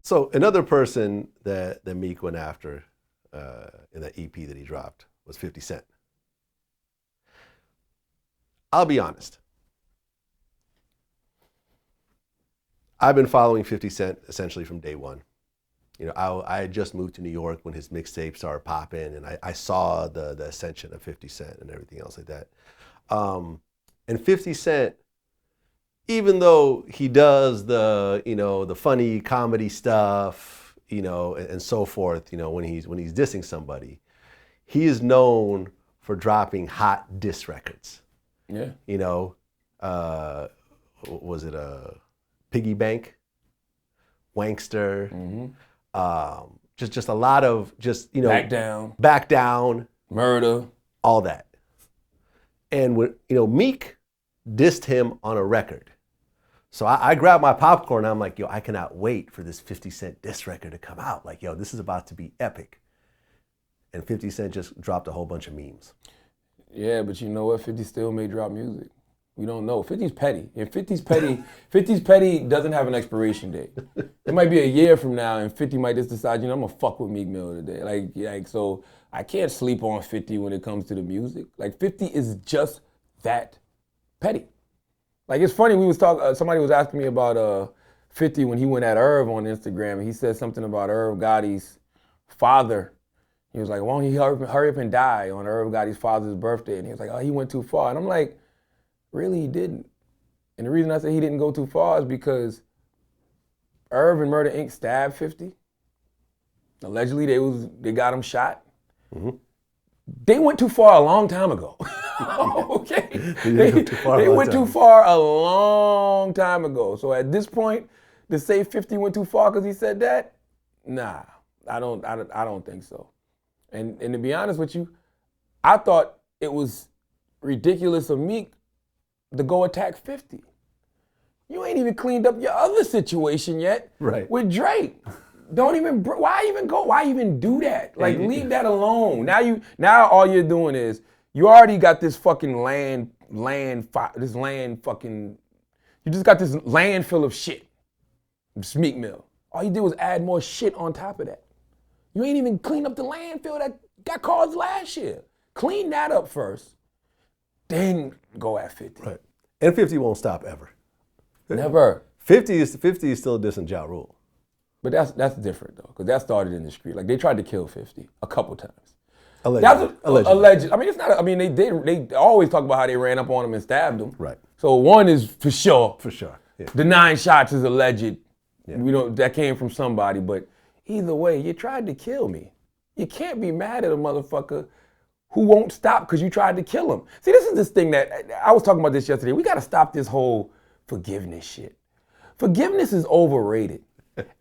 So another person that Meek went after in that EP that he dropped was 50 Cent. I'll be honest. I've been following 50 Cent essentially from day one. You know, I had just moved to New York when his mixtape started popping, and I saw the ascension of 50 Cent and everything else like that. And 50 Cent, even though he does the funny comedy stuff, and so forth, when he's dissing somebody, he is known for dropping hot diss records. Yeah. Was it a Piggy Bank, Wankster? Mm-hmm. Just a lot of back down, murder, all that. And when Meek dissed him on a record, so I grabbed my popcorn and I'm like, I cannot wait for this 50 Cent diss record to come out. Like, this is about to be epic. And 50 Cent just dropped a whole bunch of memes. Yeah, but you know what? 50 still may drop music. We don't know. 50's petty. And 50's petty doesn't have an expiration date. It might be a year from now and 50 might just decide, I'm gonna fuck with Meek Mill today. So I can't sleep on 50 when it comes to the music. 50 is just that petty. It's funny, we was talking, somebody was asking me about 50 when he went at Irv on Instagram, and he said something about Irv Gotti's father. He was like, why don't he hurry up and die on Irv Gotti's father's birthday? And he was like, oh, he went too far. And I'm like, really, he didn't. And the reason I say he didn't go too far is because Irv and Murder Inc. stabbed 50. Allegedly, they got him shot. Mm-hmm. They went too far a long time ago. Okay? They went too far a long time ago. So at this point, to say 50 went too far because he said that, nah, I don't think so. And to be honest with you, I thought it was ridiculous of Meek to go attack 50. You ain't even cleaned up your other situation yet, right, with Drake. Why even do that? Leave that alone. Now all you're doing is, you already got this fucking you just got this landfill of shit. It's Meek Mill. All you did was add more shit on top of that. You ain't even cleaned up the landfill that got caused last year. Clean that up first, then go at 50. Right. And 50 won't stop ever. Never. 50 is still dissing Ja Rule. But that's different though, because that started in the street. They tried to kill 50 a couple times. Allegedly. I mean, it's not. I mean, they always talk about how they ran up on him and stabbed him. Right. So one is for sure. For sure. Yeah. The 9 shots is alleged. Yeah. That came from somebody. But either way, you tried to kill me. You can't be mad at a motherfucker who won't stop because you tried to kill him. See, this is this thing that I was talking about this yesterday. We got to stop this whole forgiveness shit. Forgiveness is overrated.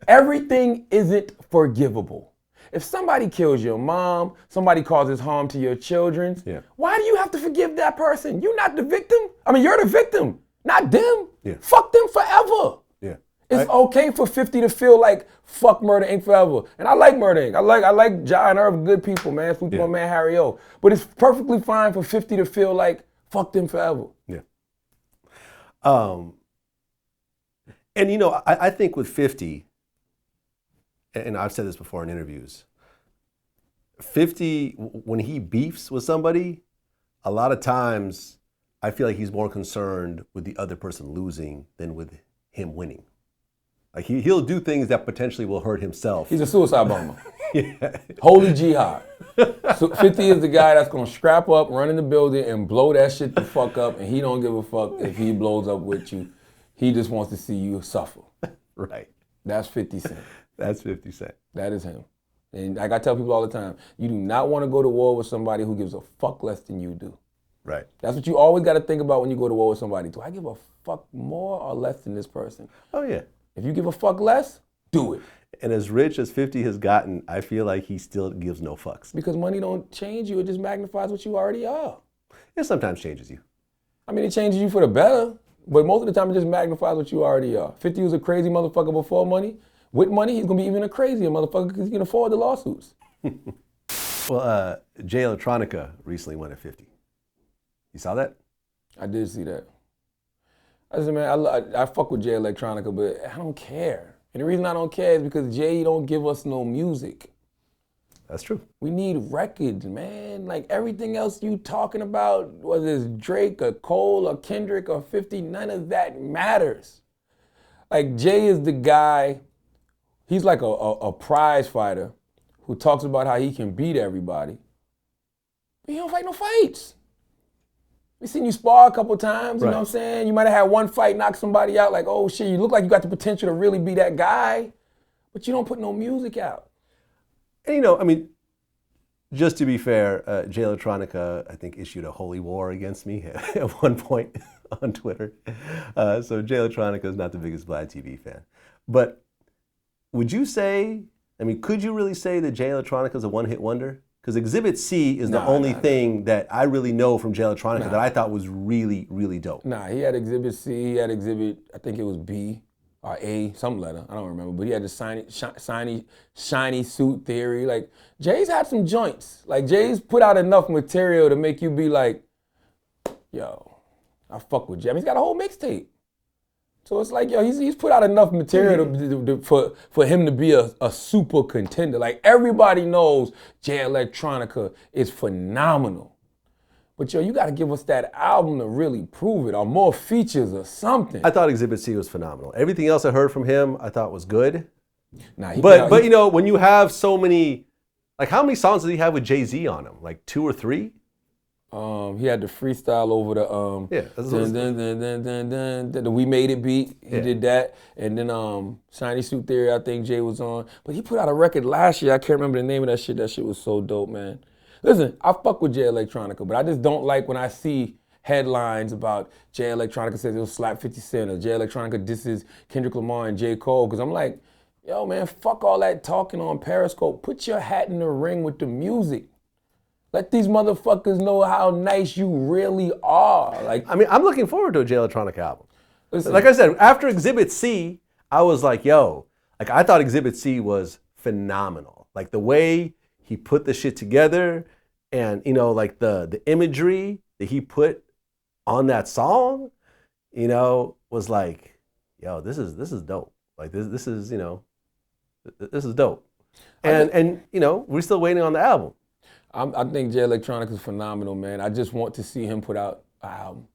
Everything isn't forgivable. If somebody kills your mom, somebody causes harm to your children, why do you have to forgive that person? You're not the victim. I mean, you're the victim, not them. Yeah. Fuck them forever. Yeah. It's okay for 50 to feel like fuck Murder Inc. forever. And I like Murder Inc. I like Ja and Irv, good people, man. Speak to my man Harry O. But it's perfectly fine for 50 to feel like fuck them forever. Yeah. And I think with 50, and I've said this before in interviews, 50, when he beefs with somebody, a lot of times I feel like he's more concerned with the other person losing than with him winning. He'll do things that potentially will hurt himself. He's a suicide bomber. Holy jihad. So 50 is the guy that's gonna scrap up, run in the building, and blow that shit the fuck up, and he don't give a fuck if he blows up with you. He just wants to see you suffer. Right. That's 50 Cent. That's 50 Cent. That is him. And like I tell people all the time, you do not want to go to war with somebody who gives a fuck less than you do. Right. That's what you always got to think about when you go to war with somebody. Do I give a fuck more or less than this person? Oh, yeah. If you give a fuck less, do it. And as rich as 50 has gotten, I feel like he still gives no fucks. Because money don't change you. It just magnifies what you already are. It sometimes changes you. I mean, it changes you for the better. But most of the time, it just magnifies what you already are. 50 was a crazy motherfucker before money. With money, he's going to be even a crazier motherfucker because he can afford the lawsuits. Well, Jay Electronica recently went at 50. You saw that? I did see that. I said, man, I fuck with Jay Electronica, but I don't care. And the reason I don't care is because Jay don't give us no music. That's true. We need records, man. Like everything else you talking about, whether it's Drake or Cole or Kendrick or 50, none of that matters. Like Jay is the guy, he's like a prize fighter who talks about how he can beat everybody. But he don't fight no fights. We seen you spar a couple times, you know what I'm saying? You might have had one fight, knock somebody out, like, oh shit, you look like you got the potential to really be that guy, but you don't put no music out. And you know, I mean, just to be fair, Jay Electronica, I think, issued a holy war against me at one point on Twitter. So Jay Electronica is not the biggest VladTV fan. But would you say, I mean, could you really say that Jay Electronica is a one-hit wonder? Because Exhibit C is the only thing that I really know from Jay Electronica that I thought was really, really dope. Nah, he had Exhibit C, he had Exhibit, I think it was B or A, some letter, I don't remember. But he had the shiny suit theory. Like, Jay's had some joints. Like, Jay's put out enough material to make you be like, yo, I fuck with Jay. I mean, he's got a whole mixtape. So it's like, yo, he's put out enough material for him to be a super contender. Like, everybody knows Jay Electronica is phenomenal. But yo, you gotta give us that album to really prove it, or more features or something. I thought Exhibit C was phenomenal. Everything else I heard from him, I thought was good. Nah, but you know, when you have so many, like how many songs did he have with Jay-Z on him? Like 2 or 3? He had the freestyle over the We Made It beat. He did that. And then Shiny Suit Theory, I think Jay was on. But he put out a record last year. I can't remember the name of that shit. That shit was so dope, man. Listen, I fuck with Jay Electronica, but I just don't like when I see headlines about Jay Electronica says he'll slap 50 Cent or Jay Electronica disses Kendrick Lamar and J. Cole. Because I'm like, yo, man, fuck all that talking on Periscope. Put your hat in the ring with the music. Let these motherfuckers know how nice you really are. Like, I mean, I'm looking forward to a Jay Electronica album. Listen, like I said, after Exhibit C, I was like, yo, like I thought Exhibit C was phenomenal. Like the way he put the shit together and, you know, like the imagery that he put on that song, you know, was like, yo, this is dope. Like this is, you know, this is dope. And you know, we're still waiting on the album. I think Jay Electronica is phenomenal, man. I just want to see him put out an album.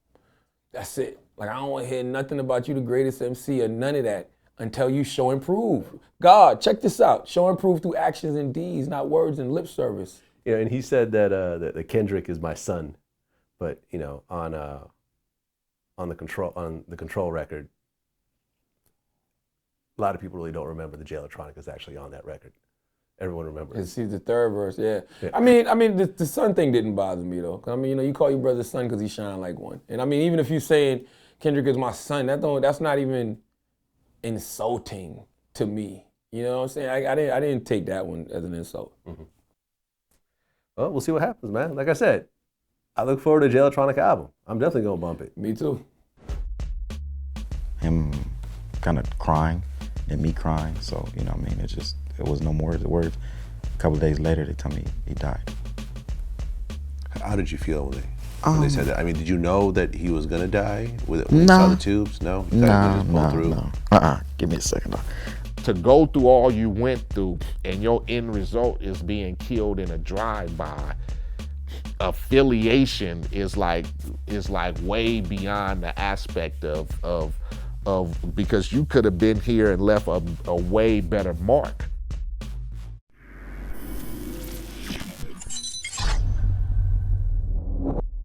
That's it. Like, I don't want to hear nothing about you the greatest MC or none of that until you show and prove. God, check this out. Show and prove through actions and deeds, not words and lip service. Yeah, and he said that that Kendrick is my son, but you know, on the control record, a lot of people really don't remember that Jay Electronica is actually on that record. Everyone remembers. It's the third verse, yeah. I mean, the son thing didn't bother me though. I mean, you know, you call your brother son because he shine like one. And I mean, even if you're saying Kendrick is my son, that's not even insulting to me. You know what I'm saying? I didn't take that one as an insult. Mm-hmm. Well, we'll see what happens, man. Like I said, I look forward to Jay Electronica album. I'm definitely gonna bump it. Me too. Him kind of crying and me crying, so you know what I mean, it was no more words. A couple of days later, they tell me he died. How did you feel when they said that? I mean, did you know that he was gonna die when you saw the tubes? No? No. Give me a second. To go through all you went through and your end result is being killed in a drive-by, affiliation is like way beyond the aspect of because you could have been here and left a way better mark.